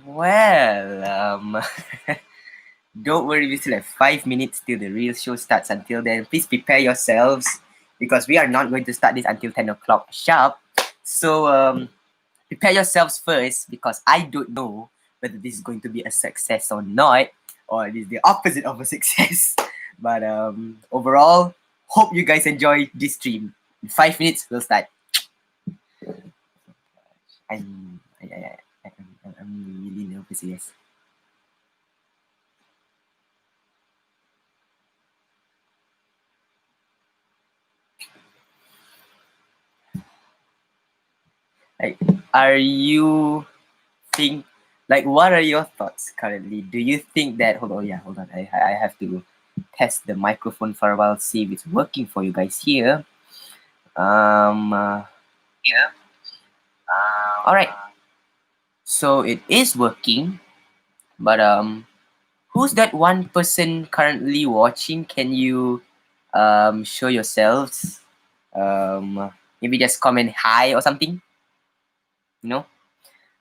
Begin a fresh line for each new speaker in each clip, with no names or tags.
Well, don't worry, we still have 5 minutes till the real show starts. Until then, please prepare yourselves because we are not going to start this until 10 o'clock sharp. So, prepare yourselves first because I don't know whether this is going to be a success or not, or it is the opposite of a success. But overall, hope you guys enjoy this stream. In 5 minutes, we'll start. I'm really nervous, yes. Like, what are your thoughts currently? Do you think that, hold on. I have to test the microphone for a while, see if it's working for you guys here. All right. So it is working, but who's that one person currently watching? Can you show yourselves? Maybe just comment hi or something. You know,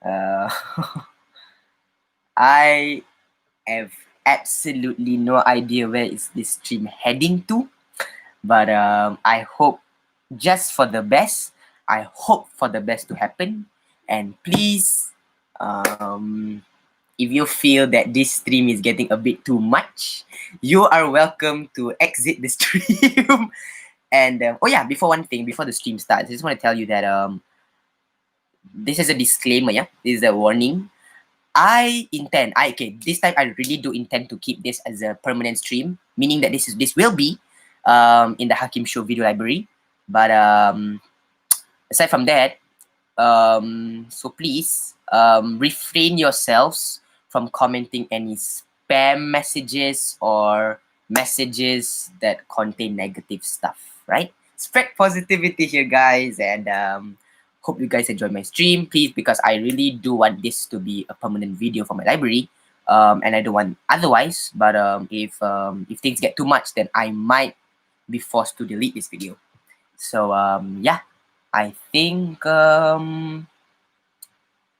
uh, I have absolutely no idea where is this stream heading to, but I hope just for the best. I hope for the best to happen, and please, if you feel that this stream is getting a bit too much, you are welcome to exit the stream. And before the stream starts, I just want to tell you that this is a disclaimer. Yeah, this is a warning. This time I really do intend to keep this as a permanent stream, meaning that this will be in the Hakim Show video library. But aside from that, so please refrain yourselves from commenting any spam messages or messages that contain negative stuff, right? Spread positivity here, guys, and hope you guys enjoy my stream, please, because I really do want this to be a permanent video for my library, and I don't want otherwise. But if things get too much, then I might be forced to delete this video. So yeah, I think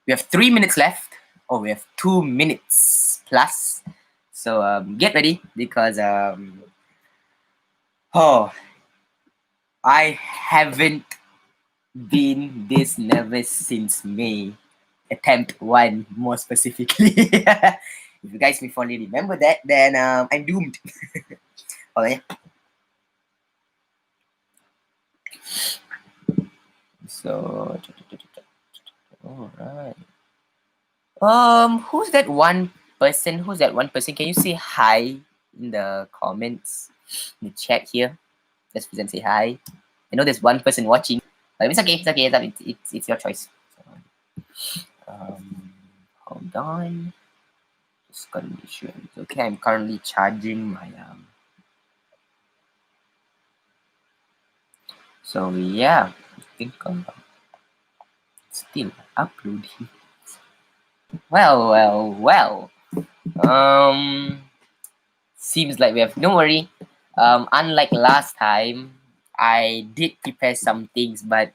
we have 3 minutes left. Oh, we have 2 minutes plus. So get ready because I haven't been this nervous since May. Attempt 1 more specifically. If you guys may fondly remember that, then I'm doomed. Hold on, yeah. So, all right. Who's that one person? Can you say hi in the comments, in the chat here? Just present, say hi. I know there's one person watching, but it's okay. It's your choice. So, hold on. Just gotta make sure it's okay. I'm currently charging my So yeah, I think still uploading. Well. Seems like we have. Don't worry. Unlike last time, I did prepare some things, but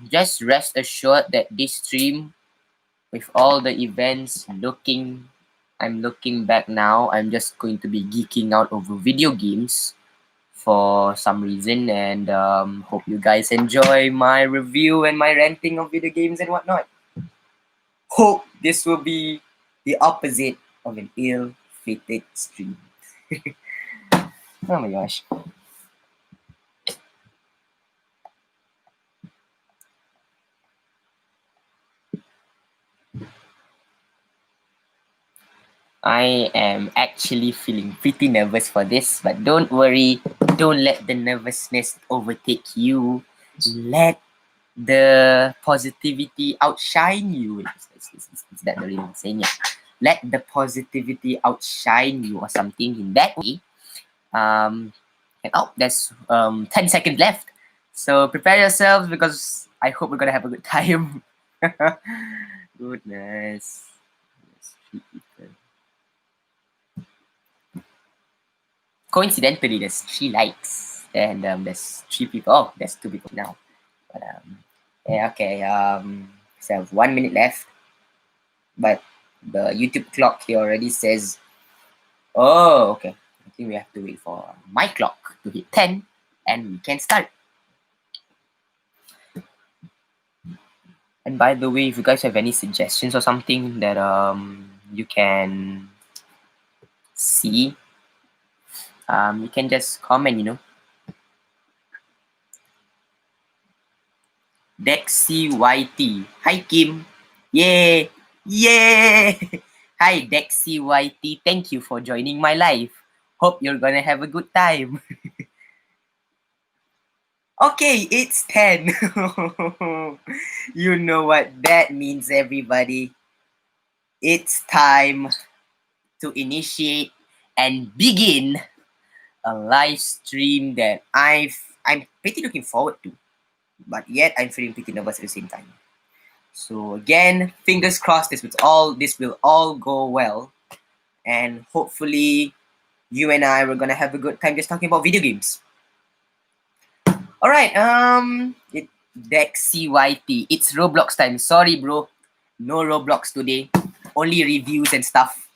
just rest assured that this stream, with all the events, I'm looking back now. I'm just going to be geeking out over video games for some reason, and hope you guys enjoy my review and my ranting of video games and whatnot. Hope this will be the opposite of an ill-fated stream. Oh my gosh. I am actually feeling pretty nervous for this, but don't worry. Don't let the nervousness overtake you. Let the positivity outshine you. Is that the real saying? Yeah. Let the positivity outshine you or something in that way. There's 10 seconds left. So prepare yourselves because I hope we're gonna have a good time. Goodness. Coincidentally, there's 3 likes and there's 3 people. Oh, there's 2 people now. But yeah, okay. So I have 1 minute left. But The YouTube clock here already says, oh, okay. I think we have to wait for my clock to hit 10 and we can start. And by the way, if you guys have any suggestions or something that you can see, you can just comment, you know. Dexy YT. Hi Kim. Yay! Yay! Hi Dexy YT. Thank you for joining my live. Hope you're gonna have a good time. Okay, it's 10. You know what that means, everybody. It's time to initiate and begin a live stream that I'm pretty looking forward to, but yet I'm feeling pretty nervous at the same time. So again, fingers crossed this will all go well, and hopefully you and I were gonna have a good time just talking about video games. All right, DexCYT, it's Roblox time. Sorry, bro, no Roblox today. Only reviews and stuff.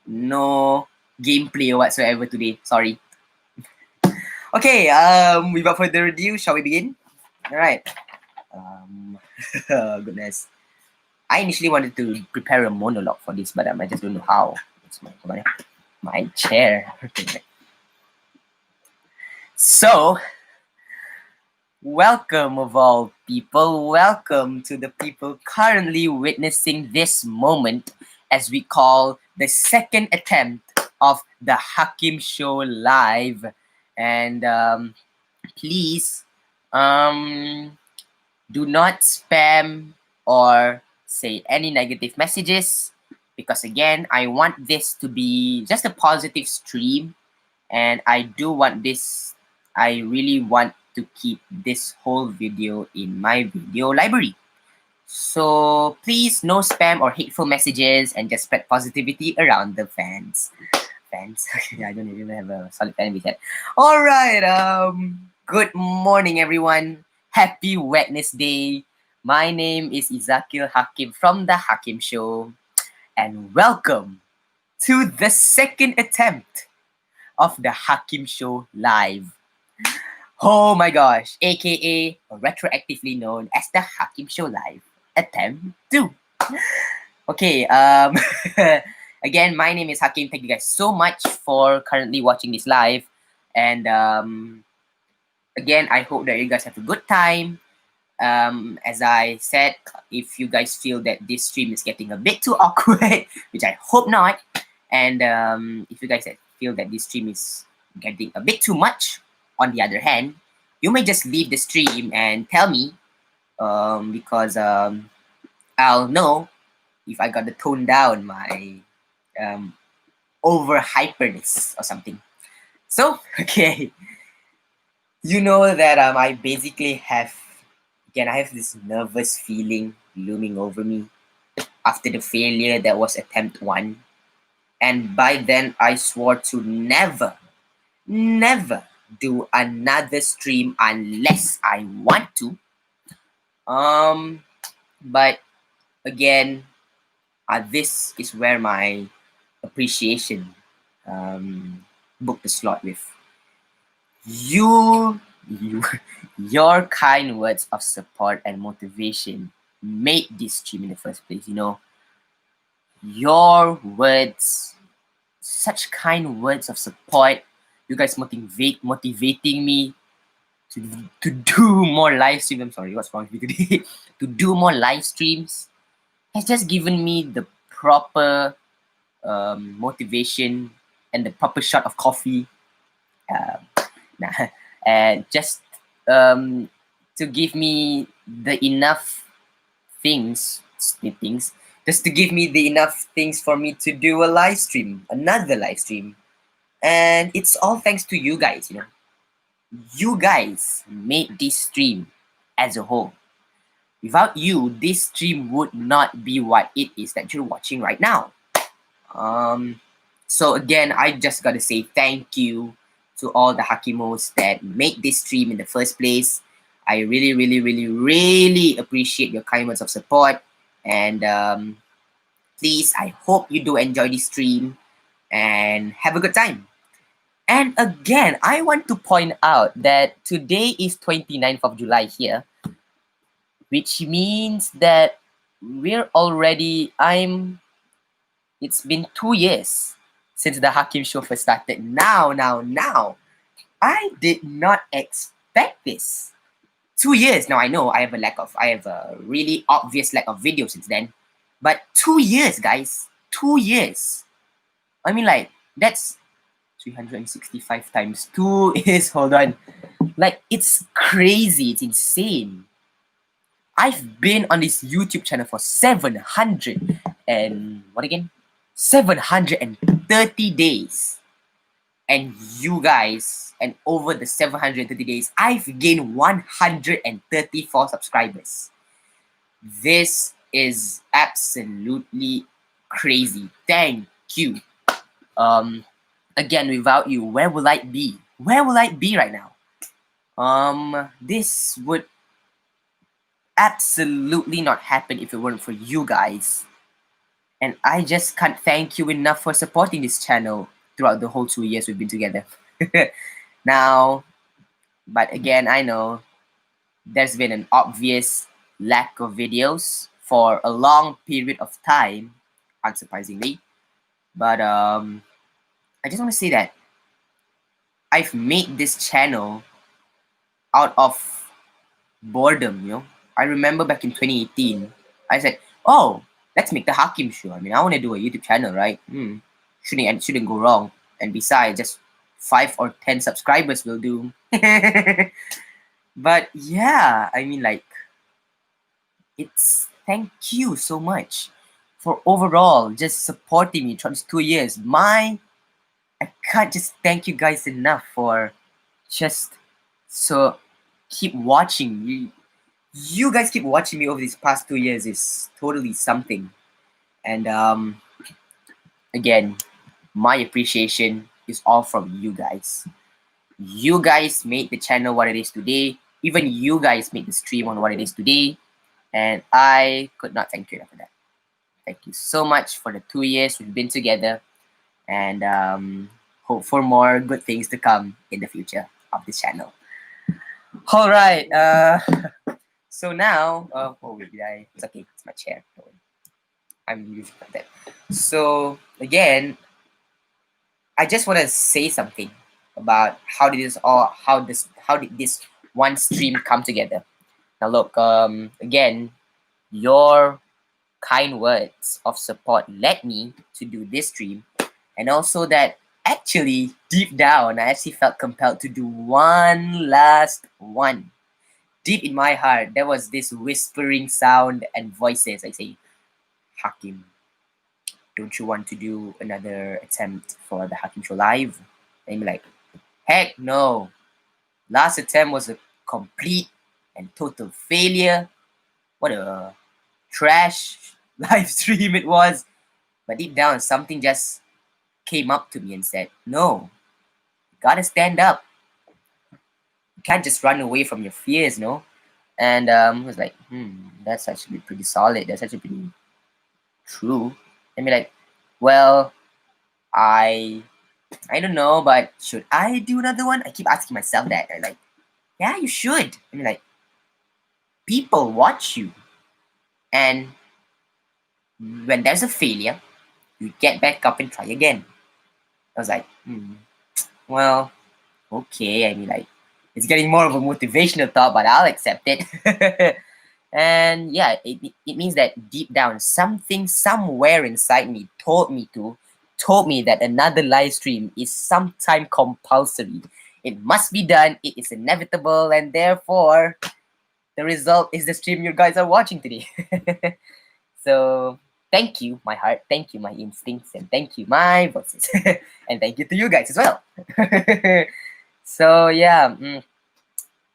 No gameplay whatsoever today. Sorry. Okay, without further ado, shall we begin? All right. Oh, goodness. I initially wanted to prepare a monologue for this, but I just don't know how. It's my chair. So, welcome of all people. Welcome to the people currently witnessing this moment as we call the second attempt of the Hakim Show live. And please do not spam or say any negative messages, because again, I want this to be just a positive stream, and I really want to keep this whole video in my video library. So please, no spam or hateful messages, and just spread positivity around the fans. I don't even have a solid fan with that. All right. Good morning, everyone. Happy Wednesday. My name is Izakil Hakim from The Hakim Show, and welcome to the second attempt of The Hakim Show live. Oh my gosh, aka retroactively known as The Hakim Show live attempt 2. Okay, again, my name is Hakim. Thank you guys so much for currently watching this live, and again, I hope that you guys have a good time. As I said, if you guys feel that this stream is getting a bit too awkward, which I hope not, and if you guys feel that this stream is getting a bit too much, on the other hand, you may just leave the stream and tell me, because I'll know if I got to tone down my over hyperness or something. So, okay. You know that I basically have this nervous feeling looming over me after the failure that was attempt 1. And by then, I swore to never do another stream unless I want to. But again, this is where my appreciation booked the slot with. You, your kind words of support and motivation made this stream in the first place. You know, your words, such kind words of support, you guys motivating me to do more live streams. I'm sorry, what's wrong with me today? To do more live streams has just given me the proper motivation and the proper shot of coffee. And just to give me the enough just to give me the enough things for me to do a live stream, another live stream. And it's all thanks to you guys, you know. You guys made this stream as a whole. Without you, this stream would not be what it is that you're watching right now. So again, I just gotta say thank you to all the Hakimos that made this stream in the first place. I really appreciate your kind words of support. And please, I hope you do enjoy this stream and have a good time. And again, I want to point out that today is 29th of July here, which means that it's been 2 years since the Hakim Show first started. Now. I did not expect this. 2 years. Now I know I have a really obvious lack of video since then. But 2 years, guys. 2 years. I mean, like, that's 365 times 2 is, hold on. Like, it's crazy. It's insane. I've been on this YouTube channel for 700 and what again? 730 days. And you guys, and over the 730 days, I've gained 134 subscribers. This is absolutely crazy. Thank you. Again, without you, where will I be? Where will I be right now? This would absolutely not happen if it weren't for you guys. And I just can't thank you enough for supporting this channel throughout the whole 2 years we've been together. Now, but again, I know there's been an obvious lack of videos for a long period of time, unsurprisingly. But I just want to say that I've made this channel out of boredom, you know. I remember back in 2018, I said, oh, let's make the Hakim Show. I mean, I want to do a YouTube channel, right? Shouldn't go wrong. And besides, just 5 or 10 subscribers will do. But yeah, I mean, like, it's thank you so much for overall just supporting me throughout these 2 years. I can't just thank you guys enough for just so keep watching. You guys keep watching me over these past 2 years is totally something. And again, my appreciation is all from you guys. You guys made the channel what it is today. Even you guys made the stream on what it is today. And I could not thank you enough for that. Thank you so much for the 2 years we've been together. And hope for more good things to come in the future of this channel. All right. So now, oh wait, it's okay. It's my chair. I'm using that. So again, I just want to say something about how did this one stream come together. Now look, again, your kind words of support led me to do this stream, and also that actually deep down I actually felt compelled to do one last one. Deep in my heart, there was this whispering sound and voices. I say, Hakim, don't you want to do another attempt for the Hakim Show live? And I'm like, heck no. Last attempt was a complete and total failure. What a trash live stream it was. But deep down, something just came up to me and said, no, you gotta stand up. You can't just run away from your fears, no? And I was like, that's actually pretty solid. That's actually pretty true. I mean, like, well, I don't know, but should I do another one? I keep asking myself that. I'm like, yeah, you should. I mean, like, people watch you. And when there's a failure, you get back up and try again. I was like, well, okay. I mean, like, it's getting more of a motivational thought, but I'll accept it. And yeah, it means that deep down, something somewhere inside me told me that another live stream is sometime compulsory. It must be done. It is inevitable, and therefore, the result is the stream you guys are watching today. So thank you, my heart. Thank you, my instincts, and thank you, my voices, and thank you to you guys as well. So yeah, I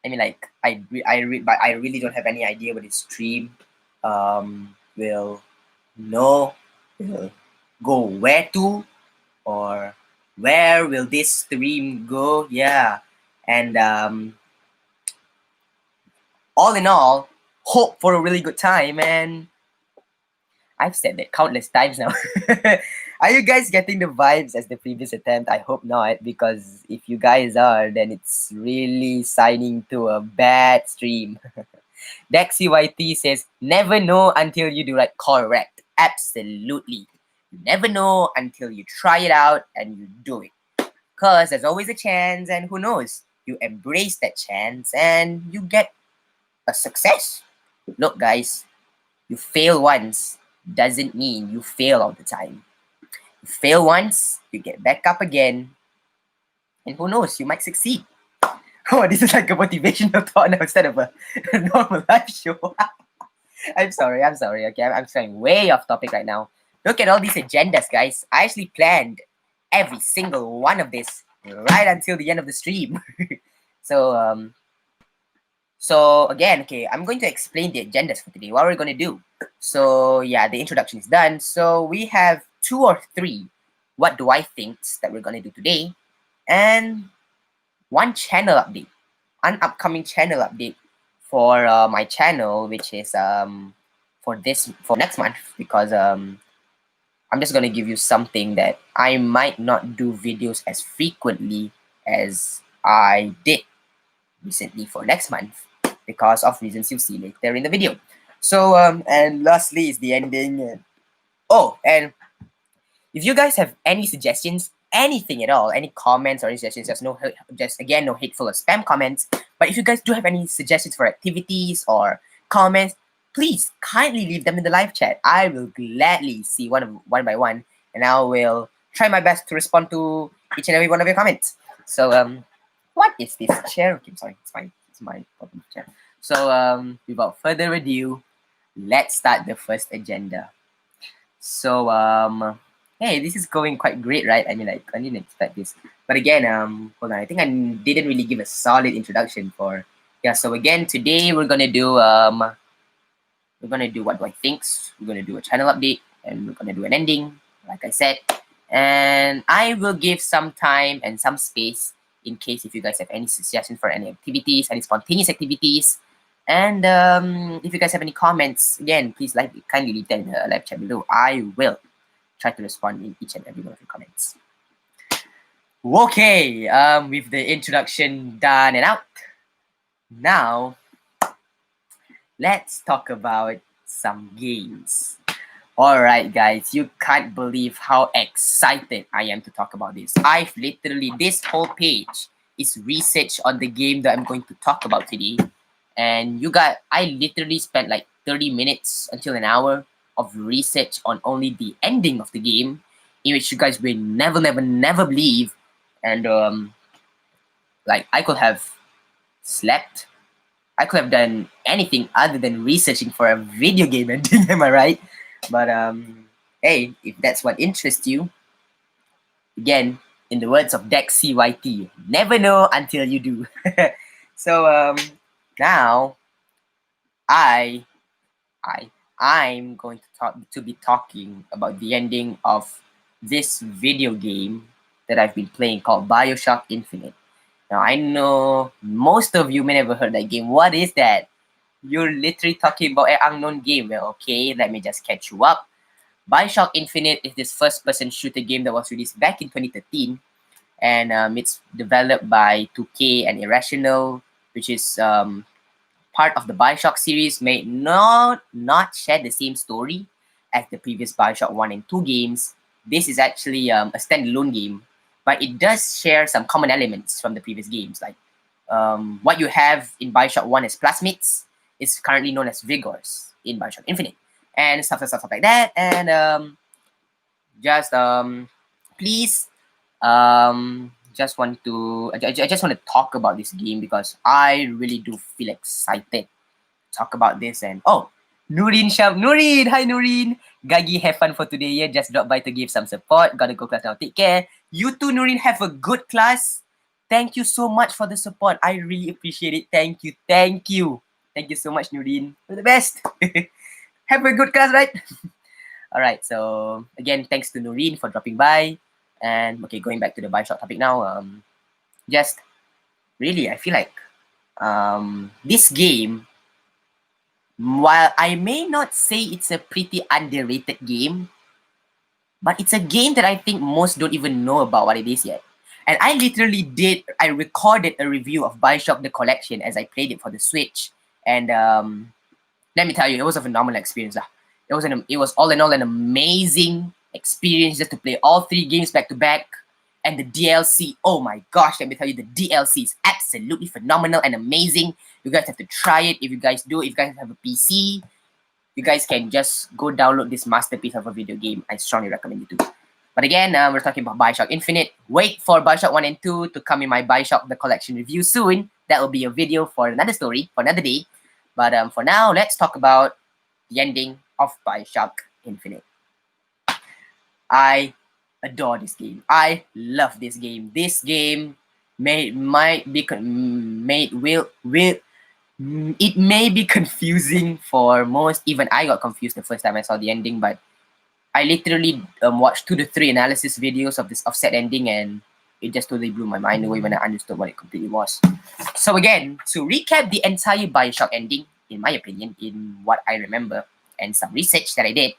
mean, like, but I really don't have any idea what this stream will go where to, or where will this stream go. Yeah, and all in all, hope for a really good time. And I've said that countless times now. Are you guys getting the vibes as the previous attempt? I hope not, because if you guys are, then it's really signing to a bad stream. DexYT says, never know until you do. Like, correct. Absolutely. You never know until you try it out and you do it. Because there's always a chance, and who knows? You embrace that chance and you get a success. Look, guys, you fail once doesn't mean you fail all the time. You fail once, you get back up again, and who knows, you might succeed. Oh, this is like a motivational thought now instead of a normal live show. I'm sorry, okay? I'm saying way off topic right now. Look at all these agendas, guys. I actually planned every single one of this right until the end of the stream. So, so again, okay, I'm going to explain the agendas for today. What we're going to do. So yeah, the introduction is done. So we have 2 or 3 what do I thinks that we're going to do today, and 1 channel update, an upcoming channel update for my channel, which is for next month, because I'm just going to give you something that I might not do videos as frequently as I did recently for next month, because of reasons you'll see later in the video. So and lastly is the ending. Oh, and if you guys have any suggestions, anything at all, any comments or any suggestions, just again, no hateful or spam comments. But if you guys do have any suggestions for activities or comments, please kindly leave them in the live chat. I will gladly see one by one, and I will try my best to respond to each and every one of your comments. So what is this chair? Okay, sorry, it's fine. It's my problem chair. So without further ado, let's start the first agenda. So hey, this is going quite great, right? I mean, like, I didn't expect this. But again, hold on, I think I didn't really give a solid introduction for, yeah. So again, today we're gonna do what do I thinks. We're gonna do a channel update, and we're gonna do an ending, like I said. And I will give some time and some space in case if you guys have any suggestions for any activities, any spontaneous activities. And if you guys have any comments, again, please kindly leave them in the live chat below. I will try to respond in each and every one of your comments. Okay, with the introduction done and out, now let's talk about some games. Alright guys, you can't believe how excited I am to talk about this. I've literally, this whole page is research on the game that I'm going to talk about today. And I literally spent like 30 minutes until an hour of research on only the ending of the game, in which you guys will never believe. And like, I could have slept. I could have done anything other than researching for a video game ending, am I right? But hey, if that's what interests you, again, in the words of DexYT, never know until you do. So now I'm going to be talking about the ending of this video game that I've been playing called BioShock Infinite. Now I know most of you may never heard that game. What is that? You're literally talking about an unknown game. Well, okay, let me just catch you up. BioShock Infinite is this first-person shooter game that was released back in 2013, and it's developed by 2K and Irrational, which is part of the BioShock series, may not share the same story as the previous BioShock 1 and 2 games. This is actually a standalone game, but it does share some common elements from the previous games, like what you have in BioShock 1 as plasmids is currently known as vigors in BioShock Infinite, and stuff like that. And please, just want to I just want to talk about this game because I really do feel excited to talk about this. And oh, Nurin hi Nurin, Gagi, have fun for today. Yeah, just drop by to give some support. Gotta go class now. Take care. You too, Nurin. Have a good class. Thank you so much for the support. I really appreciate it. Thank you. Thank you so much, Nurin. You're the best. Have a good class, right? All right. So again, thanks to Nurin for dropping by. And okay, going back to the BioShock topic now. Just really, I feel like this game While I may not say it's a pretty underrated game, but it's a game that I think most don't even know about what it is yet. And I recorded a review of Bioshock the Collection as I played it for the Switch. And let me tell you, it was a phenomenal experience. It was all in all an amazing experience just to play all three games back to back. And the DLC, oh my gosh, let me tell you, the DLC is absolutely phenomenal and amazing. You guys have to try it if you guys do. If you guys have a PC, you guys can just go download this masterpiece of a video game. I strongly recommend you to. But again, we're talking about Bioshock Infinite. Wait for Bioshock 1 and 2 to come in my Bioshock the Collection review soon. That will be a video for another story, for another day. But for now, let's talk about the ending of Bioshock Infinite. I adore this game. I love this game. This game it may be confusing for most. Even I got confused the first time I saw the ending, but I literally watched 2 to 3 analysis videos of this offset ending, and it just totally blew my mind away when I understood what it completely was. So again, to recap the entire Bioshock ending, in my opinion, in what I remember, and some research that I did,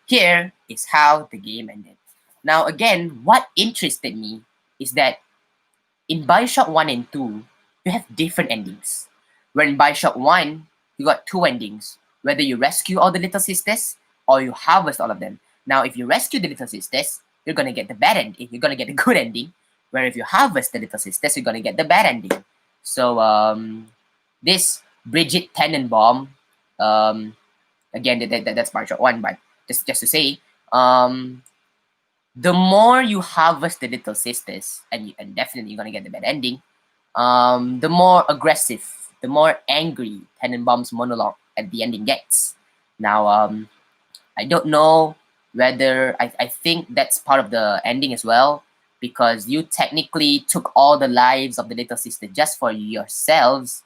here is how the game ended. Now again, what interested me is that in Bioshock 1 and 2, you have different endings. Where in Bioshock 1, you got 2 endings. Whether you rescue all the little sisters or you harvest all of them. Now, if you rescue the little sisters, you're gonna get the bad ending. You're gonna get the good ending. Where if you harvest the little sisters, you're gonna get the bad ending. So this Bridget Tenenbaum, again, that's Bioshock 1, but just to say, the more you harvest the little sisters, and definitely you're gonna get the bad ending, the more aggressive, the more angry Tenenbaum's monologue at the ending gets. Now, I don't know whether I think that's part of the ending as well, because you technically took all the lives of the little sister just for yourselves,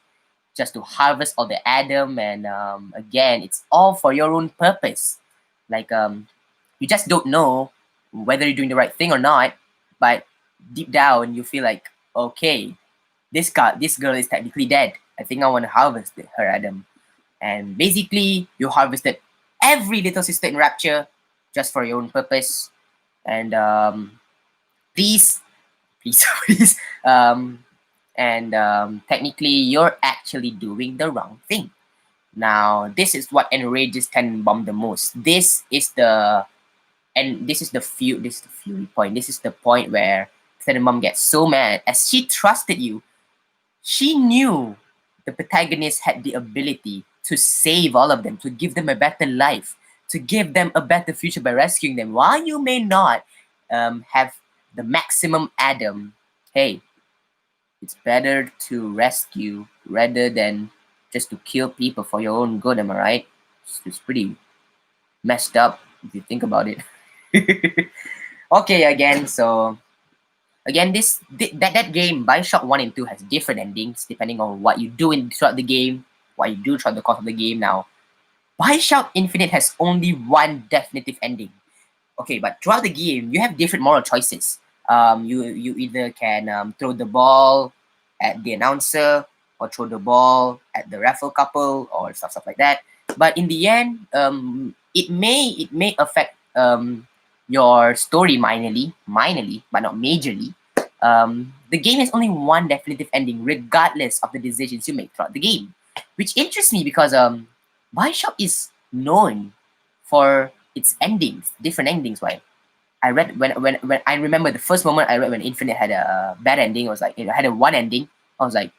just to harvest all the Adam, and again, it's all for your own purpose. Like you just don't know whether you're doing the right thing or not, but deep down you feel like, okay, this girl is technically dead. I think I want to harvest her Adam. And basically, you harvested every little sister in Rapture just for your own purpose. And please, please, technically, you're actually doing the wrong thing. Now, this is what enrages Tenenbaum the most. This is the fury point. This is the point where Tenenbaum gets so mad as she trusted you. She knew the protagonist had the ability to save all of them, to give them a better life, to give them a better future by rescuing them. While you may not have the maximum Adam, hey, it's better to rescue rather than just to kill people for your own good, am I right? It's pretty messed up if you think about it. Okay, again, so again, that game, Bioshock 1 and 2 has different endings depending on what you do throughout the game, what you do throughout the course of the game. Now, Bioshock Infinite has only one definitive ending. Okay, but throughout the game, you have different moral choices. You either can throw the ball at the announcer, or throw the ball at the raffle couple, or stuff like that. But in the end, it may affect your story minorly, but not majorly. The game has only one definitive ending, regardless of the decisions you make throughout the game, which interests me because Bioshock is known for its endings, different endings. Right? I read when I remember the first moment I read when Infinite had a bad ending. I was like, it had a one ending. I was like,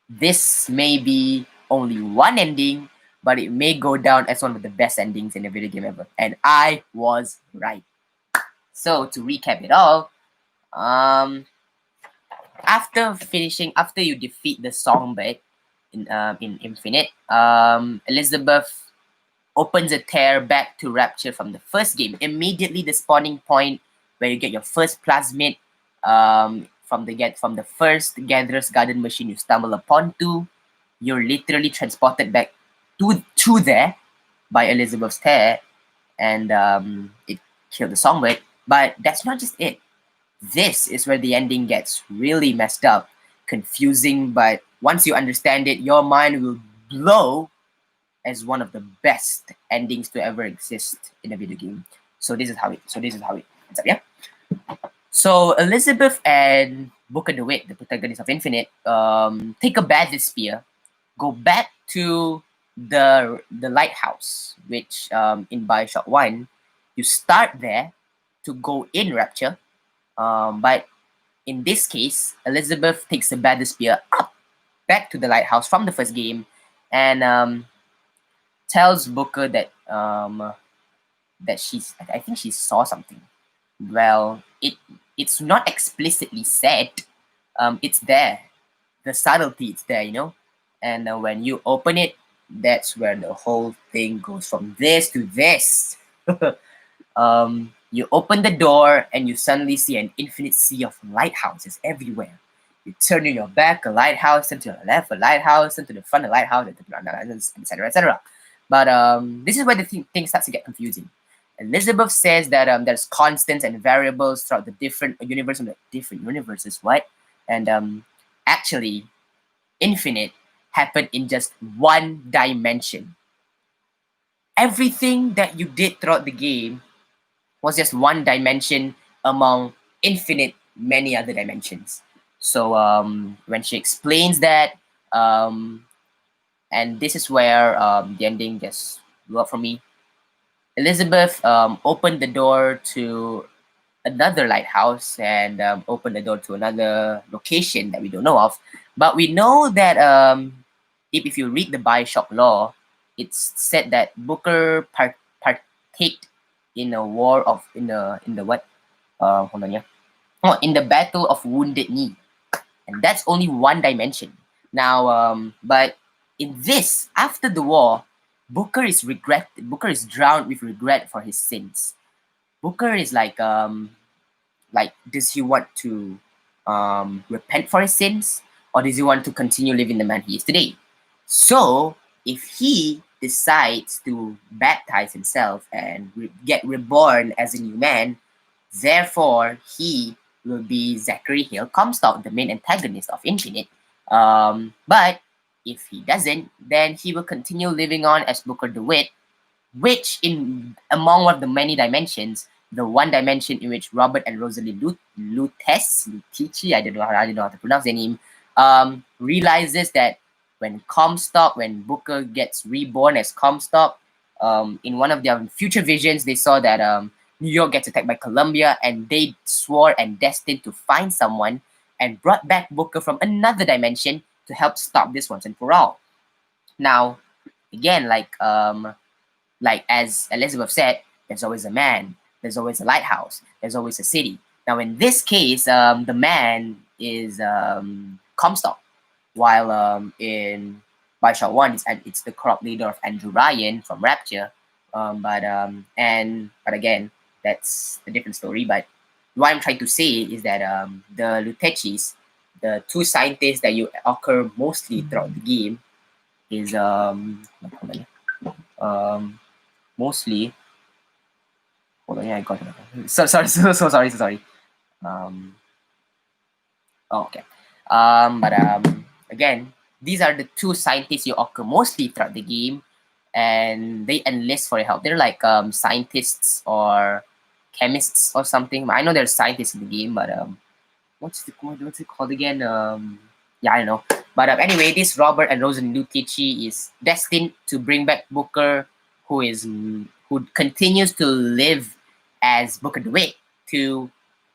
this may be only one ending, but it may go down as one of the best endings in a video game ever. And I was right. So to recap it all, after you defeat the Songbird in Infinite, Elizabeth opens a tear back to Rapture from the first game. Immediately the spawning point where you get your first plasmid from the first Gatherer's Garden machine you stumble upon to, you're literally transported back to there by Elizabeth's tear, and it killed the Songbird. But that's not just it. This is where the ending gets really messed up, confusing, but once you understand it, your mind will blow as one of the best endings to ever exist in a video game. So this is how it ends up, yeah. So Elizabeth and Booker DeWitt, the protagonist of Infinite, take a bathysphere, go back to the lighthouse, which in Bioshock 1, you start there to go in Rapture. But in this case, Elizabeth takes the bathysphere up back to the lighthouse from the first game and tells Booker that I think she saw something. Well, it's not explicitly said. It's there. The subtlety is there, you know. And when you open it, that's where the whole thing goes from this to this. You open the door and you suddenly see an infinite sea of lighthouses everywhere. You turn on your back, a lighthouse, and to the left, a lighthouse, and to the front, a lighthouse, etc., etc. But this is where the thing starts to get confusing. Elizabeth says that there's constants and variables throughout the different universe and the different universes. What? And actually, Infinite happened in just one dimension. Everything that you did throughout the game was just one dimension among infinite many other dimensions. So when she explains that, and this is where the ending just blew up for me. Elizabeth opened the door to another lighthouse and opened the door to another location that we don't know of. But we know that if you read the Bioshock lore, it's said that Booker partaked in a war of in the what? Hold on, yeah. Oh, in the Battle of Wounded Knee, and that's only one dimension. Now, but in this, after the war, Booker is drowned with regret for his sins. Booker is like, does he want to repent for his sins, or does he want to continue living the man he is today? So if he decides to baptize himself and get reborn as a new man, therefore he will be Zachary Hill Comstock, the main antagonist of Infinite. But if he doesn't, then he will continue living on as Booker DeWitt, which in among one of the many dimensions, the one dimension in which Robert and Rosalie Lutici, I don't know how to pronounce their name, realizes that when Booker gets reborn as Comstock, in one of their future visions, they saw that New York gets attacked by Columbia, and they swore and destined to find someone and brought back Booker from another dimension to help stop this once and for all. Now, again, like as Elizabeth said, there's always a man, there's always a lighthouse, there's always a city. Now, in this case, the man is Comstock, while in Bioshock 1, it's the corrupt leader of Andrew Ryan from Rapture. But again, that's a different story. But what I'm trying to say is that the Lutechis, the two scientists that you occur mostly throughout the game, is mostly. Hold on, yeah, I got it. So sorry. Okay. But again, these are the two scientists you occur mostly throughout the game, and they enlist for your help. They're like scientists or chemists or something. I know there's scientists in the game, but what's it called again? Yeah, I don't know. But anyway, this Robert and Rosalie Lutici is destined to bring back Booker, who continues to live as Booker DeWitt, to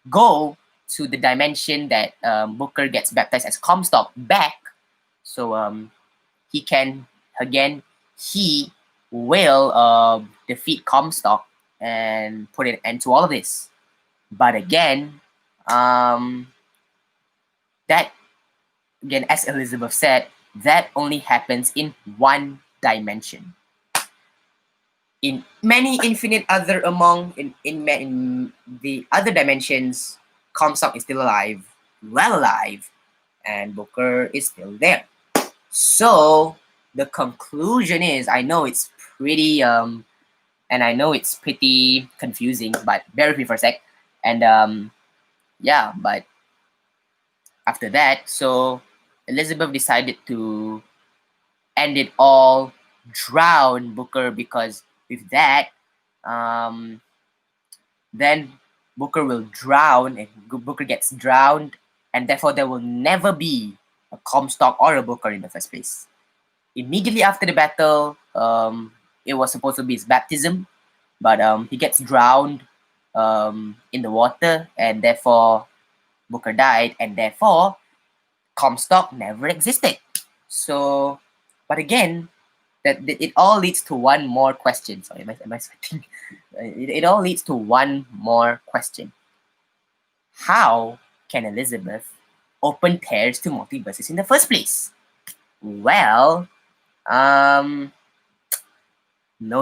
go to the dimension that Booker gets baptized as Comstock back. So he can again, he will defeat Comstock and put an end to all of this. But again, that again, as Elizabeth said, that only happens in one dimension. In many infinite other in the other dimensions, Comstock is still alive, well alive, and Booker is still there. So the conclusion is, I know it's pretty and I know it's pretty confusing, but bear with me for a sec. And yeah, but after that, so Elizabeth decided to end it all, drown Booker, because with that, then Booker will drown, and Booker gets drowned, and therefore there will never be a Comstock or a Booker in the first place. Immediately after the battle, it was supposed to be his baptism, but he gets drowned in the water, and therefore Booker died, and therefore Comstock never existed. So, but again, that it all leads to one more question. Sorry, am I sweating? It all leads to one more question. How can Elizabeth open tears to multiverses in the first place? Well, know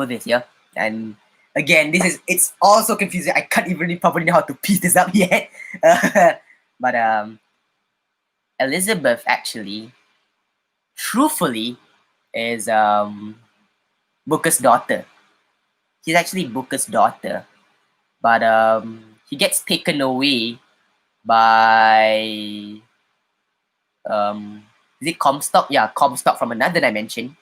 this, yeah. And again, it's also confusing. I can't even really probably know how to piece this up yet. But Elizabeth actually, truthfully, is Booker's daughter. She's actually Booker's daughter, but he gets taken away by is it Comstock? Yeah, Comstock from another dimension,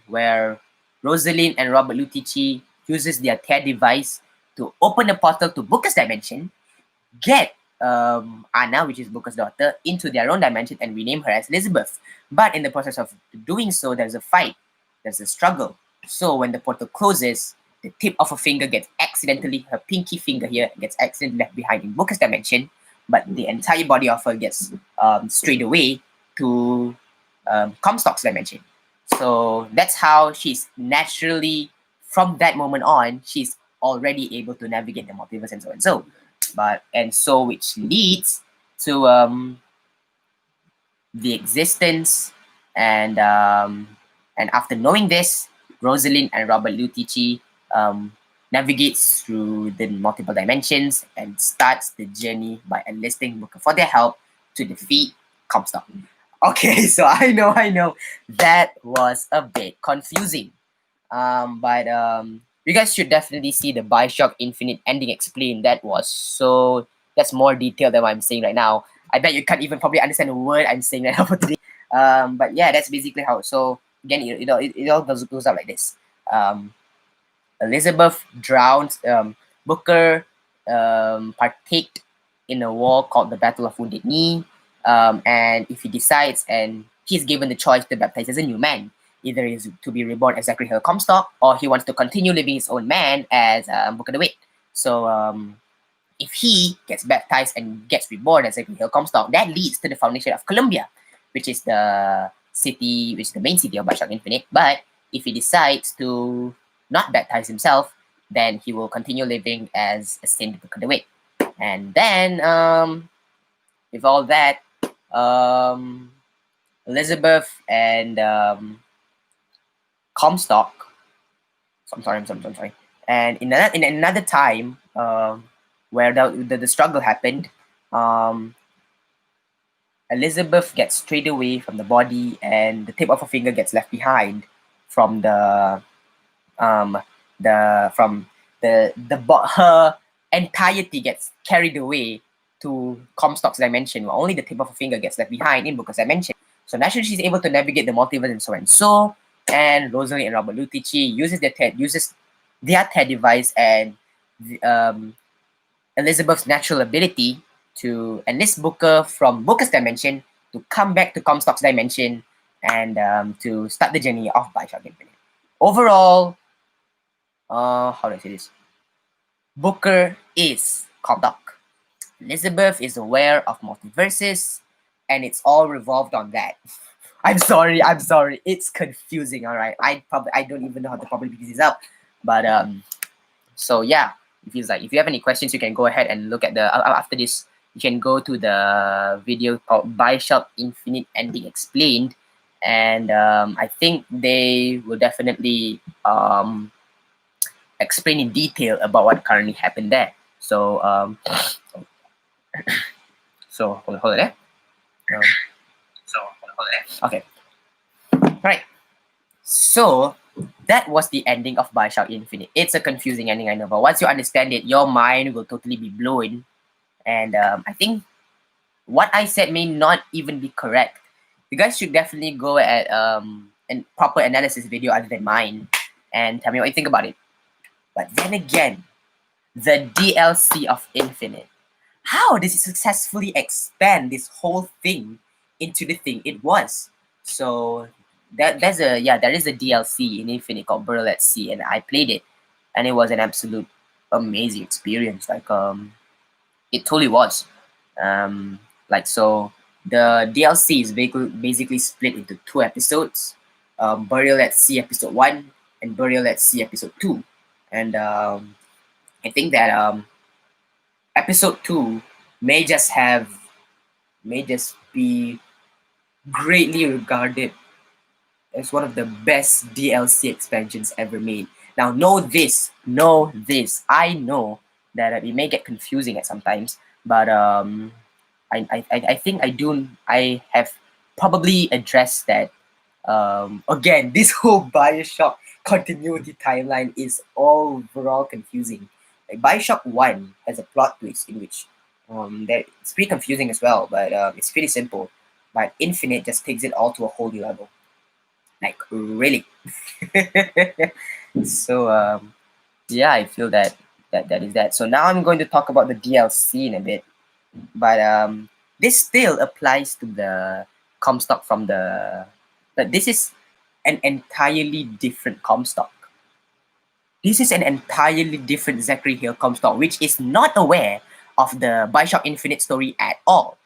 where Rosalind and Robert Lutici uses their tear device to open a portal to Booker's dimension, get Anna, which is Booker's daughter, into their own dimension and rename her as Elizabeth. But in the process of doing so, there's a fight, there's a struggle. So when the portal closes, the tip of a finger gets accidentally, her pinky finger here gets accidentally left behind in Booker's dimension, but the entire body of her gets strayed away to Comstock's dimension. So that's how she's naturally, from that moment on, she's already able to navigate the multiverse and so and so. Which leads to the existence and after knowing this, Rosalind and Robert Lutici navigates through the multiple dimensions and starts the journey by enlisting Booker for their help to defeat Comstock. Okay, so I know that was a bit confusing, but you guys should definitely see the Bioshock Infinite ending explained. That's more detailed than what I'm saying right now. I bet you can't even probably understand a word I'm saying right now for today. But yeah, that's basically how. So again, it all goes up like this. Elizabeth drowns. Booker partaked in a war called the Battle of Wounded Knee. And if he decides, and he's given the choice to baptize as a new man, either is to be reborn as Zachary Hill Comstock, or he wants to continue living his own man as Booker DeWitt. So if he gets baptized and gets reborn as Zachary Hill Comstock, that leads to the foundation of Columbia, which is the main city of Bioshock Infinite. But if he decides to not baptize himself, then he will continue living as a Saint Booker DeWitt. And then, with all that, Elizabeth and Comstock. I'm sorry. And in another time, where the struggle happened, Elizabeth gets strayed away from the body, and the tip of her finger gets left behind from her entirety gets carried away to Comstock's dimension, where only the tip of her finger gets left behind in Booker's dimension. So naturally, she's able to navigate the multiverse and so and so. And Rosalie and Robert Lutici uses their tear device and Elizabeth's natural ability to enlist Booker from Booker's dimension to come back to Comstock's dimension and to start the journey of Bioshock Infinite. Overall, how do I say this? Booker is Comstock. Elizabeth is aware of multiverses, and it's all revolved on that. I'm sorry. It's confusing, all right? I don't even know how to probably piece this up. But so yeah, if you have any questions, you can go ahead and look at the after this. You can go to the video called Bioshock Infinite Ending Explained, and I think they will definitely explain in detail about what currently happened there. So so hold on there. Okay. Right. So that was the ending of Bioshock Infinite. It's a confusing ending, I know, but once you understand it, your mind will totally be blown. And I think what I said may not even be correct. You guys should definitely go at a proper analysis video other than mine and tell me what you think about it. But then again, the DLC of Infinite. How does it successfully expand this whole thing into the thing it was? So there is a DLC in Infinite called Burial at Sea, and I played it, and it was an absolute amazing experience. It totally was. Um, so the DLC is basically split into two episodes, Burial at Sea episode 1 and Burial at Sea episode 2. And I think that episode 2 may just have may just be greatly regarded as one of the best DLC expansions ever made. Now know this. I know that it may get confusing at sometimes, but I think I have probably addressed that. Again, this whole Bioshock continuity timeline is overall confusing. Like Bioshock 1 has a plot twist in which that it's pretty confusing as well, but it's pretty simple. But Infinite just takes it all to a whole new level. Like really. So yeah, I feel that is that. So now I'm going to talk about the DLC in a bit. But this still applies to the Comstock from the but this is an entirely different Comstock. This is an entirely different Zachary Hill Comstock, which is not aware of the Bioshock Infinite story at all.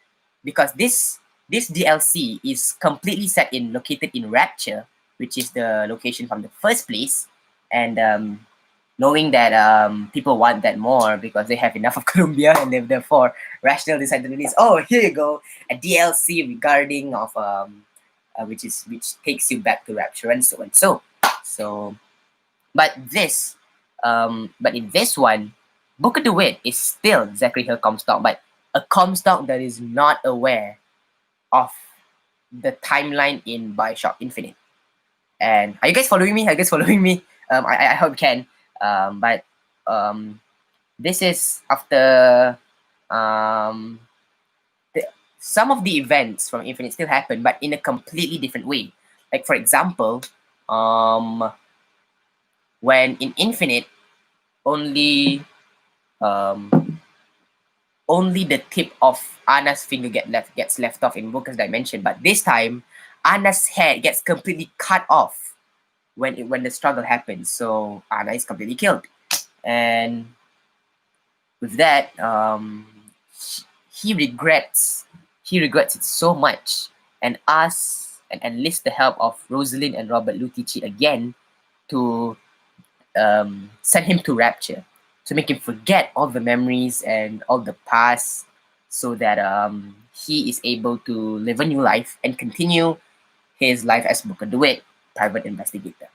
Because this DLC is completely set in located in Rapture, which is the location from the first place. And knowing that people want that more because they have enough of Columbia, and therefore Rational decided to release, oh, here you go, a DLC regarding of which takes you back to Rapture and so and so. So, but in this one, Booker DeWitt is still Zachary Hill Comstock, but a Comstock that is not aware of the timeline in Bioshock Infinite. And are you guys following me? I hope you can. But this is after some of the events from Infinite still happen, but in a completely different way. Like for example, when in Infinite, only only the tip of Anna's finger gets left off in Booker's dimension, but this time Anna's head gets completely cut off when the struggle happens. So Anna is completely killed, and with that, he regrets it so much, and asks and enlists the help of Rosalind and Robert Lutici again to send him to Rapture, to make him forget all the memories and all the past, so that he is able to live a new life and continue his life as Booker DeWitt, private investigator.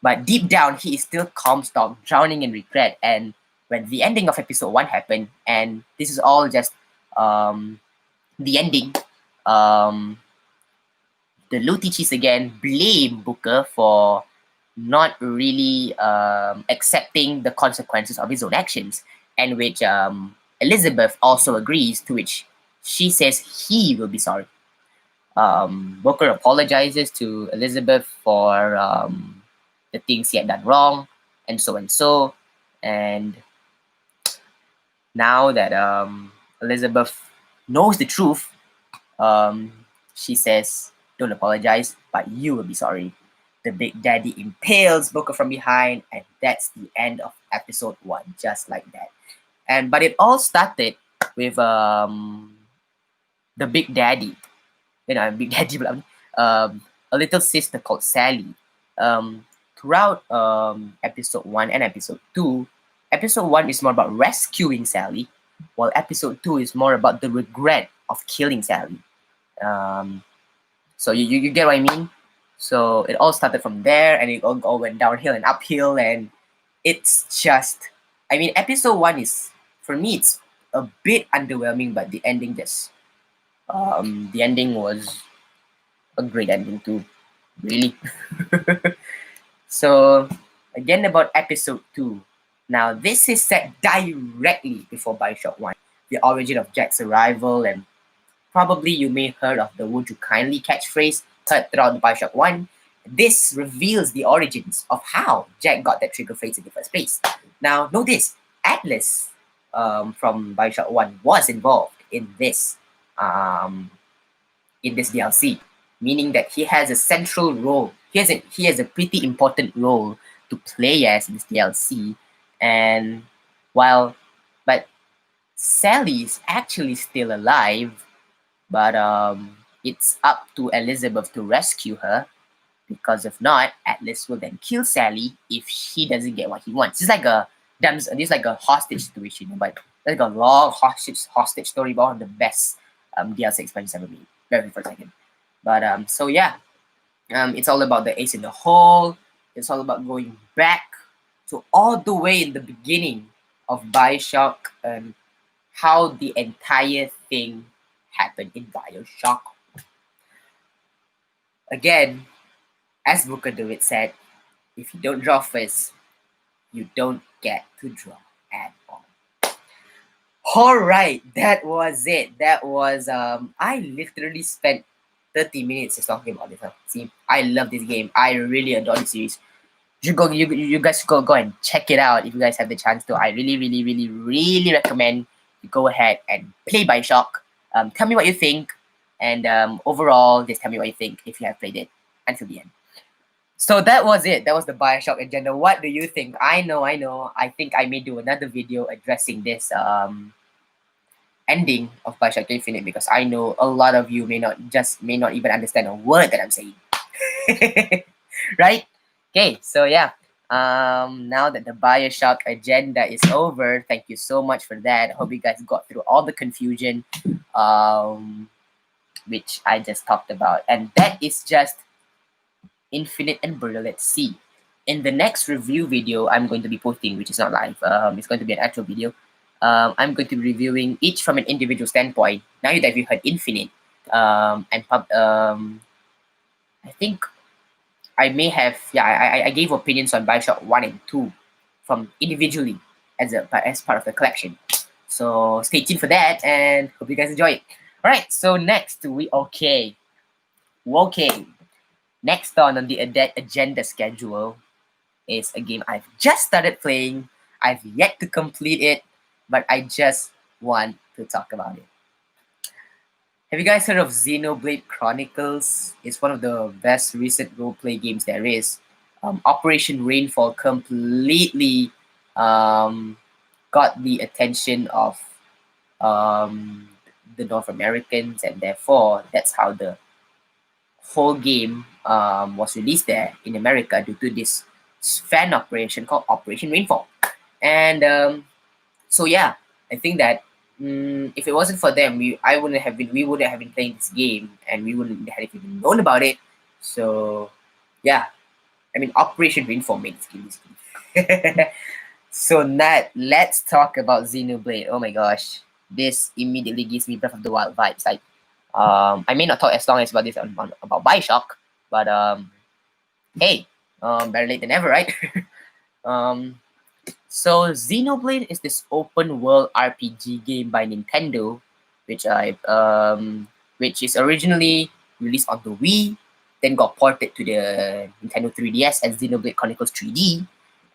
But deep down, he is still Comstock, drowning in regret. And when the ending of episode 1 happened, and this is all just the ending, the Luticis again blame Booker for not really accepting the consequences of his own actions, and which Elizabeth also agrees, to which she says he will be sorry. Booker apologizes to Elizabeth for the things he had done wrong, and so and so. And now that Elizabeth knows the truth, she says, "Don't apologize, but you will be sorry." The Big Daddy impales Booker from behind, and that's the end of episode 1, just like that. But it all started with the Big Daddy, Big Daddy, a little sister called Sally. Throughout episode 1 and episode 2, episode 1 is more about rescuing Sally, while episode 2 is more about the regret of killing Sally. So you get what I mean? So it all started from there, and it all went downhill and uphill, and it's just, I mean, episode 1 is, for me, it's a bit underwhelming, but the ending was a great ending too, really. So again, about episode 2. Now this is set directly before Bioshock 1, the origin of Jack's arrival, and probably you may heard of the "Would you kindly" catchphrase heard throughout the Bioshock 1. This reveals the origins of how Jack got that trigger phrase in the first place. Now, notice Atlas from Bioshock 1 was involved um, in this DLC, meaning that he has a central role. He has a pretty important role to play as in this DLC. And while, but Sally is actually still alive, but it's up to Elizabeth to rescue her, because if not, Atlas will then kill Sally if she doesn't get what he wants. It's like a hostage situation, but like a long hostage story about one of the best DLC expansions ever made. Very for a second. But so yeah, it's all about the ace in the hole. It's all about going back to all the way in the beginning of Bioshock and how the entire thing happened in Bioshock. Again, as Booker DeWitt said, if you don't draw first, you don't get to draw at all. Alright, that was it. That was I literally spent 30 minutes just talking about this. See, I love this game. I really adore this series. You guys go and check it out if you guys have the chance to. I really recommend you go ahead and play Bioshock. Tell me what you think, and overall, just tell me what you think if you have played it until the end. So that was it. That was the Bioshock agenda. What do you think? I know. I think I may do another video addressing this ending of Bioshock Infinite, because I know a lot of you may not even understand a word that I'm saying. Right? Okay, so yeah. Now that the Bioshock agenda is over, thank you so much for that. I hope you guys got through all the confusion which I just talked about. And that is just Infinite and Brutal at Sea. In the next review video I'm going to be posting, which is not live, it's going to be an actual video. I'm going to be reviewing each from an individual standpoint. Now that you've heard Infinite, I think I may have, I gave opinions on Bioshock 1 and 2 from individually as part of the collection. So stay tuned for that and hope you guys enjoy it. Alright, so next okay. Next on the agenda schedule is a game I've just started playing. I've yet to complete it, but I just want to talk about it. Have you guys heard of Xenoblade Chronicles? It's one of the best recent roleplay games there is. Operation Rainfall completely got the attention of the North Americans, and therefore that's how the whole game was released there in America due to this fan operation called Operation Rainfall. And so yeah, I think that if it wasn't for them, we wouldn't have been playing this game, and we wouldn't have even known about it. So yeah, I mean, Operation Rainfall made this game. So let's talk about Xenoblade. Oh my gosh, this immediately gives me Breath of the Wild vibes. Like, I may not talk as long as about this about Bioshock, but hey, better late than never, right? So Xenoblade is this open world RPG game by Nintendo, which is originally released on the Wii, then got ported to the Nintendo 3DS as Xenoblade Chronicles 3D,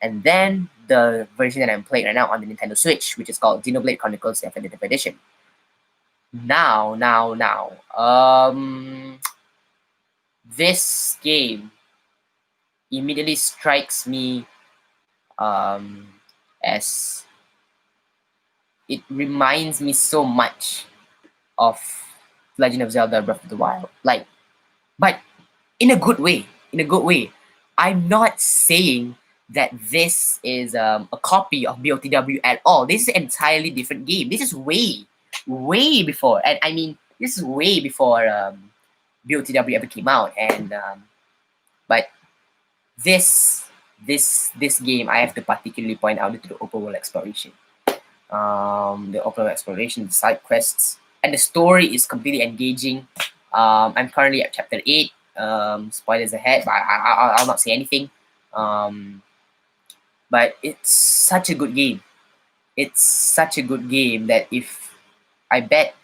and then the version that I'm playing right now on the Nintendo Switch, which is called Xenoblade Chronicles Definitive Edition. Now, this game immediately strikes me as it reminds me so much of Legend of Zelda Breath of the Wild. Like, but in a good way. I'm not saying that this is a copy of BOTW at all. This is an entirely different game. This is way before, and I mean, this is way before BOTW ever came out. And but this game, I have to particularly point out to the open world exploration. The open world exploration, the side quests, and the story is completely engaging. I'm currently at chapter 8. Spoilers ahead, but I'll not say anything. But it's such a good game. It's such a good game that if I bet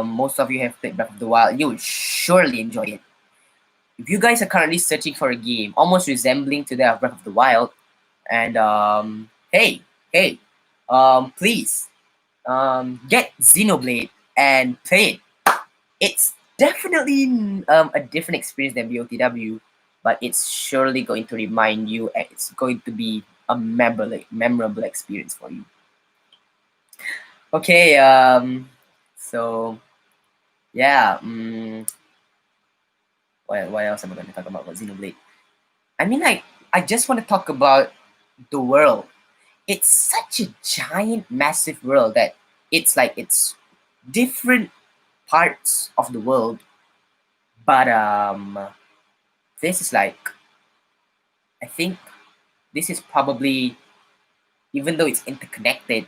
most of you have played Breath of the Wild. You will surely enjoy it. If you guys are currently searching for a game almost resembling to that of Breath of the Wild, and hey, please get Xenoblade and play it. It's definitely a different experience than BOTW, but it's surely going to remind you, and it's going to be a memorable experience for you. Okay, so yeah, what else am I going to talk about Xenoblade? I mean, like, I just want to talk about the world. It's such a giant, massive world that it's different parts of the world, but this is like, I think this is probably, even though it's interconnected,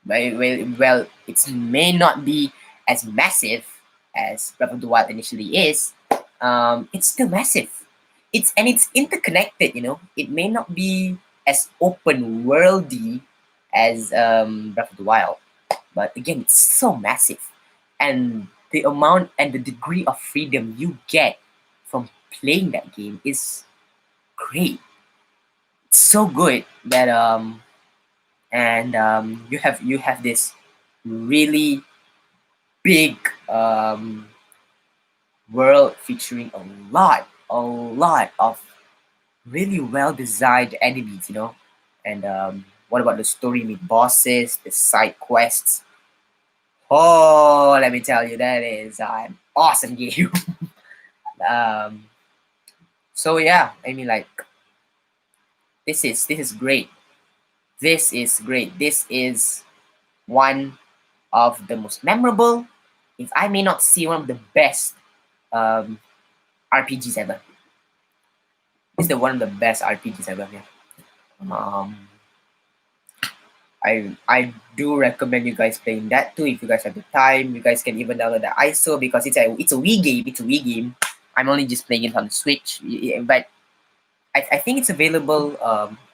well, it may not be as massive as Breath of the Wild initially is. It's still massive. It's interconnected. It may not be as open worldy as Breath of the Wild, but again, it's so massive, and the amount and the degree of freedom you get from playing that game is great. It's so good that and you have this really big world featuring a lot of really well designed enemies, and what about the story with bosses, the side quests? Oh, let me tell you, that is an awesome game. um, so yeah, I mean, like, this is great. This is great. This is one of the most memorable, if I may not see one of the best um, RPGs ever. It's the one of the best RPGs ever. Yeah. Um, I do recommend you guys playing that too if you guys have the time. You guys can even download the ISO because it's a Wii game. It's a Wii game. I'm only just playing it on the Switch, but I think it's available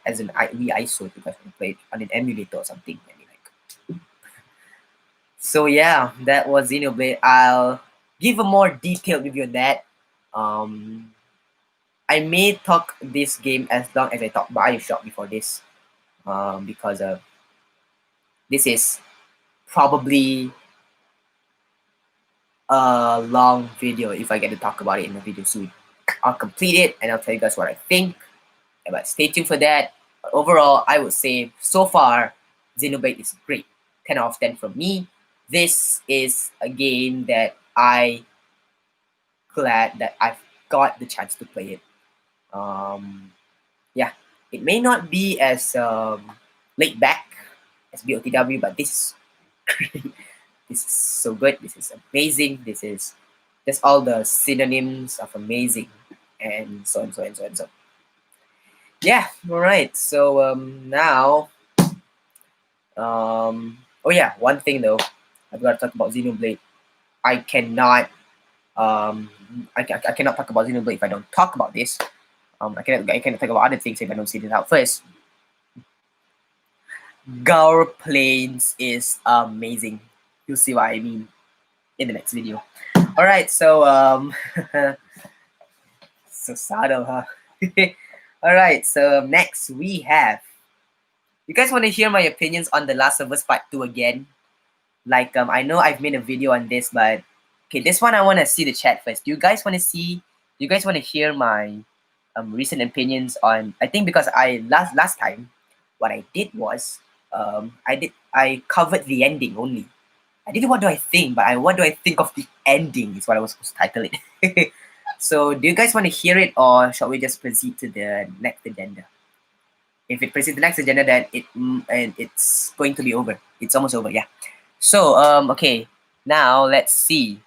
as an Wii ISO if you guys want to play it on an emulator or something. I mean, like. So yeah, that was Xenoblade. I'll give a more detailed review on that. I may talk this game as long as I talk Bioshock before this, because this is probably a long video if I get to talk about it in a video soon. I'll complete it and I'll tell you guys what I think. But stay tuned for that. But overall, I would say so far, Xenoblade is great. 10 out of 10 from me. This is a game that glad that I've got the chance to play it. Yeah, it may not be as laid back as BOTW, but this is great. This is so good. This is amazing. This is just all the synonyms of amazing, and so on, so on, so on, so. Yeah. All right. So now, oh yeah, one thing though, I've got to talk about Xenoblade. I cannot I cannot talk about Xenoblade if I don't talk about this. I cannot talk about other things if I don't see this out first. Gaur Plains is amazing. You'll see what I mean in the next video. All right, so so subtle, huh? All right, so next we have. You guys want to hear my opinions on The Last of Us Part 2 again? Like, I know I've made a video on this, but okay, this one I want to see the chat first. Do you guys want to see? Do you guys want to hear my recent opinions on? I think because I last time, what I did was I covered the ending only. I didn't what do I think, but what do I think of the ending is what I was supposed to title it. So do you guys want to hear it, or shall we just proceed to the next agenda? If it proceeds to the next agenda, then it's going to be over. It's almost over, yeah. So okay, now let's see.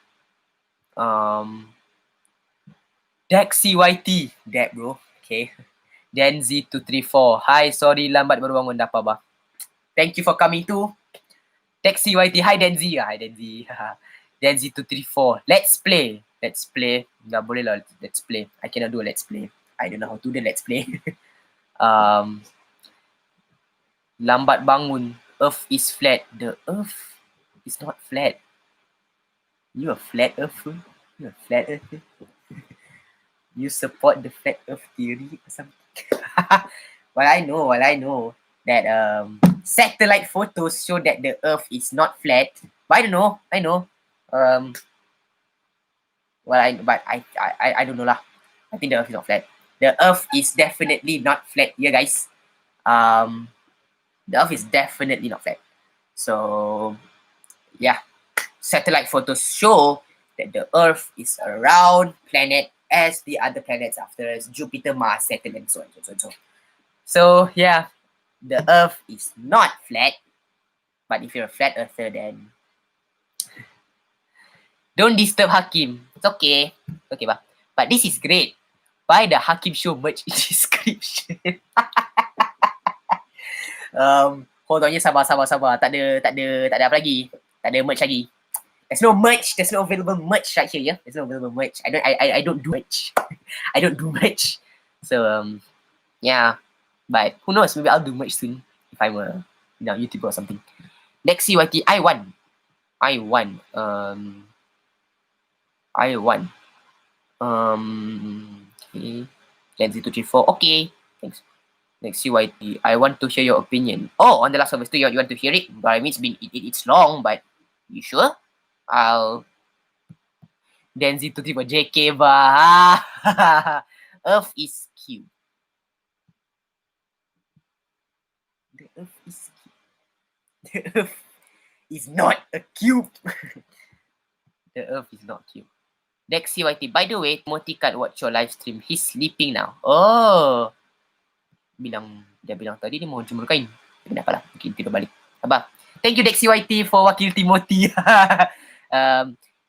Deck CYT, Deck bro, okay. Denzi 234. Hi, sorry lambat baru bangun, dah apa bah? Thank you for coming too. Deck CYT, hi Denzi, hi Denzi. Denzi 234. Let's play. Let's play. Dah boleh lah, let's play. I cannot do a let's play. I don't know how to do the let's play. Lambat bangun. Earth is flat. The Earth is not flat. You a flat earther? You a flat earther? You support the flat earth theory or something? Well, I know that satellite photos show that the earth is not flat. But I don't know. I know. Um, well, I don't know lah. I think the earth is not flat. The earth is definitely not flat here, guys. Um, the earth is definitely not flat. So, yeah. Satellite photos show that the earth is a round planet as the other planets after us, Jupiter, Mars, Saturn, and so on, so on, so on. So, yeah, the earth is not flat. But if you're a flat earther, then don't disturb Hakim. It's okay. Okay, bah. But this is great. Buy the Hakim Show merch in description. Hold on, sabar. Tak ada apa lagi. Tak ada merch lagi. There's no merch. There's no available merch right here. Yeah, there's no available merch. I don't do merch. I don't do merch. So yeah. But who knows? Maybe I'll do merch soon if I'm a YouTuber or something. Next CYT, I won. Okay. Lenzy234. Okay. Thanks. Next CYT, I want to hear your opinion. Oh, on The Last of Us 2, you want to hear it? But I mean, it's long, but you sure? I'll Lenzy234 JK bah. Earth is cube. The Earth is cube. The Earth is not a cube. The Earth is not cube. Next CYT. By the way, Timothy can't watch your live stream. He's sleeping now. Oh. Dia bilang tadi dia mau jemur kain. Tapi tak apalah. Mungkin tidur balik. Sabar. Thank you, Dex CYT, for wakil Timothy.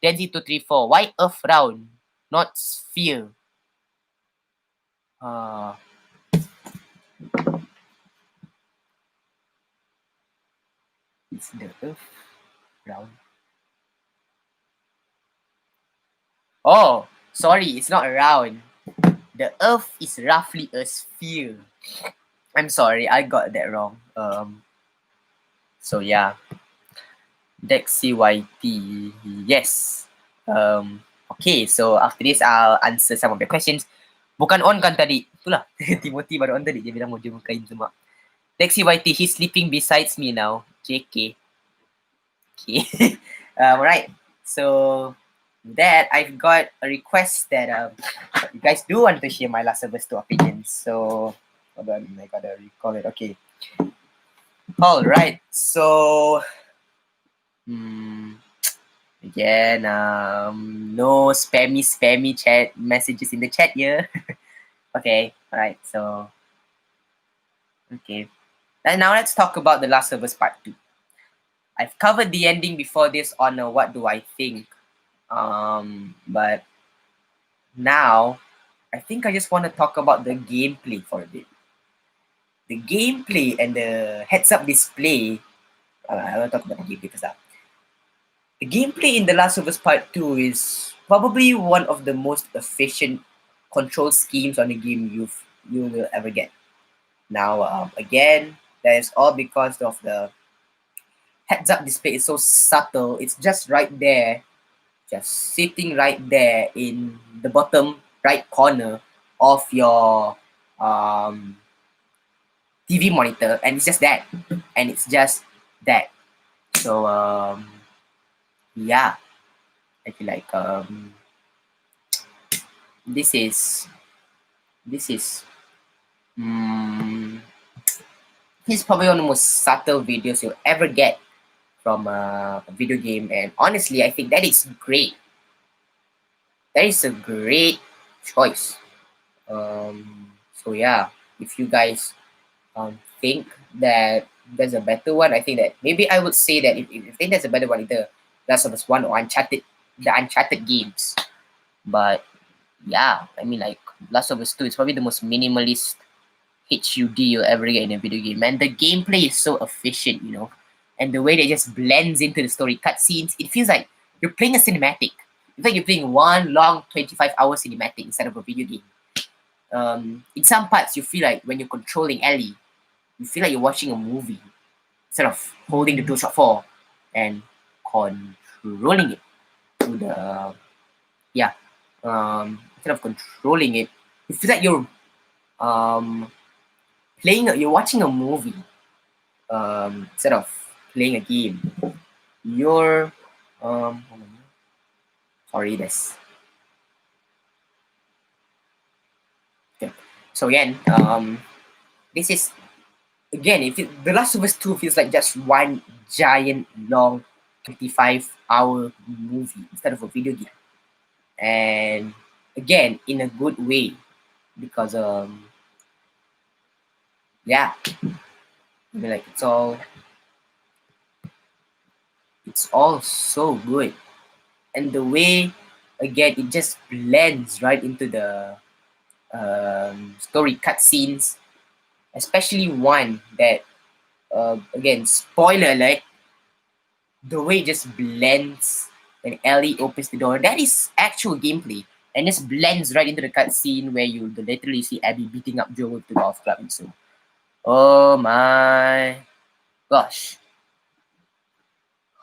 Denzi234. Why Earth round? Not sphere. Is the Earth round? Oh, sorry, it's not round. The Earth is roughly a sphere. I'm sorry, I got that wrong. So yeah. Dex CYT. Yes. Okay, so after this I'll answer some of the questions. Bukan on kan tadi. Itulah. Timothy baru on tadi. Dia bilang mau jemur kain semua. Dex CYT, he's sleeping besides me now. JK. Okay. Alright. So that I've got a request that you guys do want to hear my Last of Us 2 opinions. So hold on, I gotta recall it. Okay. Alright. So again, no spammy chat messages in the chat here. Okay. Alright. So okay. And now let's talk about The Last of Us Part 2. I've covered the ending before this on what do I think. But now I think I just want to talk about the gameplay for a bit. The gameplay and the heads-up display. I want to talk about the gameplay first. The gameplay in The Last of Us Part 2 is probably one of the most efficient control schemes on the game you will ever get. Now, again, that is all because of the heads-up display is so subtle. It's just right there, just sitting right there in the bottom right corner of your TV monitor, and it's just that. So yeah, I feel like this is probably one of the most subtle videos you'll ever get from a video game, and honestly, I think that is great. That is a great choice. So yeah, if you guys think that there's a better one, I think that maybe I would say that if you think there's a better one, either Last of Us 1 or the Uncharted games. But yeah, I mean, like, Last of Us 2 is probably the most minimalist HUD you'll ever get in a video game, and the gameplay is so efficient, you know, and the way that it just blends into the story cutscenes, it feels like you're playing a cinematic. It's like you're playing one long 25-hour cinematic instead of a video game. In some parts, you feel like when you're controlling Ellie, you feel like you're watching a movie instead of holding the DualShock 4 and controlling it. to the instead of controlling it, you feel like you're um, you're watching a movie instead of playing a game. You're hold on. Sorry, this. Okay. So again, this is again, if The Last of Us 2 feels like just one giant long 25-hour movie instead of a video game. And again, in a good way, because yeah, I mean, like it's all so good, and the way again it just blends right into the story cutscenes, especially one that again, spoiler alert, the way it just blends when Ellie opens the door. That is actual gameplay, and just blends right into the cutscene where you literally see Abby beating up Joel to the golf club and so. Oh my gosh.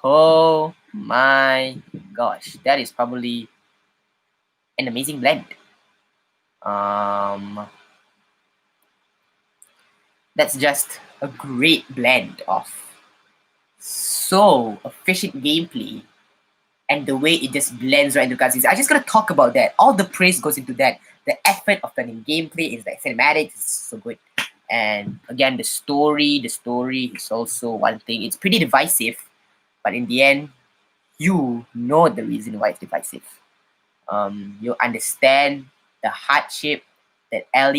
Oh my gosh. That is probably an amazing blend. Um, that's just a great blend of so efficient gameplay and the way it just blends right into cutscenes. I just gotta talk about that. All the praise goes into that. The effort of turning gameplay is like cinematics is so good. And again, the story is also one thing. It's pretty divisive, but in the end, you know the reason why it's divisive. You understand the hardship that Ellie